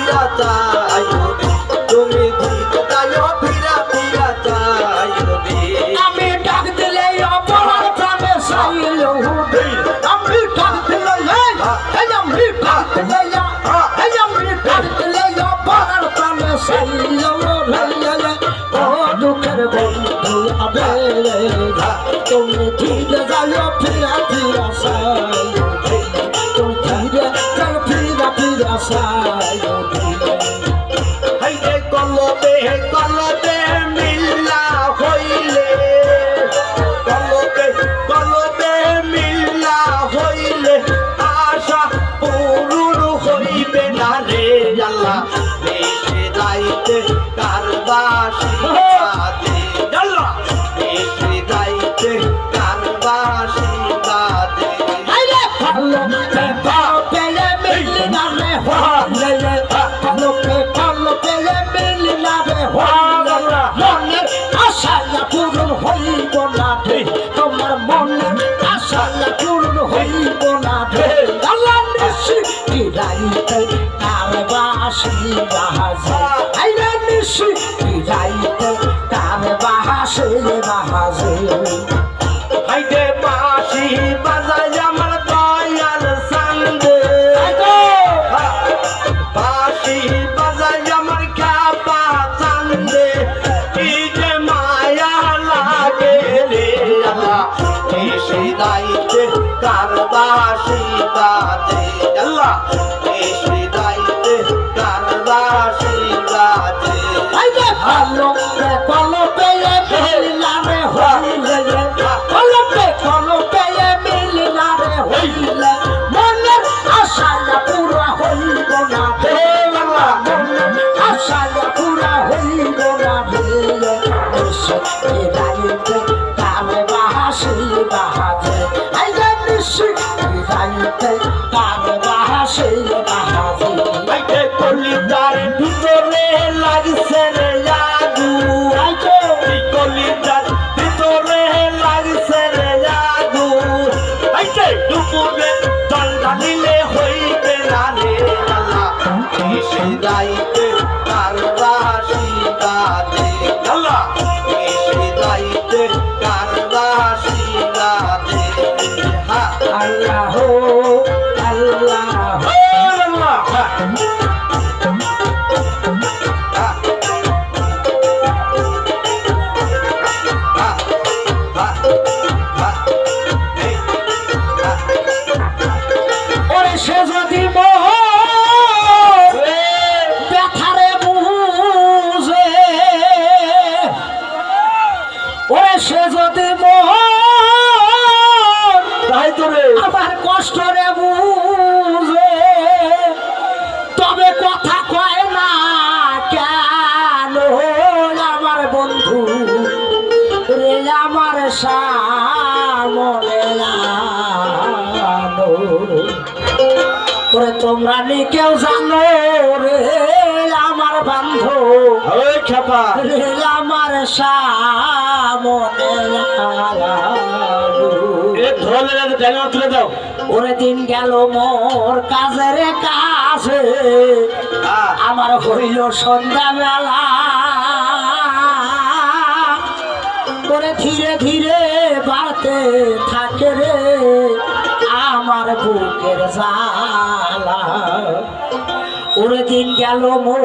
ফিরা চাই তুমি ধীরে যাইও ফিরা ফিরা চাই আমি ডাক দিলে অপরাধ প্রাণে সাইল আমি ডাক দিলে আমি ডাক দিলে আমি ডাক দিলে অপরাধ প্রাণে সাইল ও দুঃখের বন্ধু আবে তুমি ধীরে যাইও ফিরা ফিরা চাই তুমি ধীরে যাইও ফিরা ফিরা চাই হাইরে কলবে কলবে মিল্লা হইলে কলবে কলবে মিল্লা হইলে আশা পূরণ হইবে না রে আল্লাহ দেশে যাইতে কারবাসী বাদে আল্লাহ দেশে যাইতে কারবাসী বাদে আইলে ভালো পেলে মিললে না রে হলে ভালো পেলে মিললে না রে হলে মনের আশা পূরণ হইব না রে তোমার মনের আশা পূরণ হইব না রে আল্লাহ নিশি কি রাইতে কারবাসী বাহাজে আইলে নিশি কি রাইতে কারবাসী বাহাজে হাইরে বাঁশি বাজাই আমার দয়াল সঙ্গে বাঁশি বাজাই আমার খ্যাপা চান্দে কি যে মায়া লাগে রে আল্লাহ এসে দাইতে কারবাসী বাজে আল্লাহ এসে দাইতে কারবাসী বাজে আইলে ভালো কলবে মিললা রে হইলে কলবে মিললা রে হইলে মনের আশা পুরা হইব না রে মনের আশা পুরা হইব না রে এসে রাইতে কামে বাহাসি বাহাজে আইলে নিশি রাইতে কামে বাহাসি বাহাজে আইতে কলিজার ভিতরে লাগছে রে জাদু আইতে কলিজার ভিতরে লাগছে রে জাদু আইতে দুপুরে জল ঢালিলে হইবে না রে আল্লাহ এসে যাইতে কারবাসী বাদে আল্লাহ এসে যাইতে কারবাসী বাদে হা আল্লাহ আল্লাহ আল্লাহ ওরে সে যদি ব্যথারে বুঝে ওরে সে যদি তাই তো রে আমার কষ্টরে বুঝে তবে কথা কয় না কেন আমার বন্ধু রে আমার সামনে ওরে তোমরা নি কেউ জানো রে আমার বান্ধব ওই খেপা রে আমার সামনে এ ধরে না জানা তুলে দাও ওরে দিন গেল মোর কাজের কাছে আমার হইল সন্ধ্যা বেলা ওরে ধীরে ধীরে বাড়তে থাকে রে আমার বুকের জ্বালা ওরে দিন গেল মোর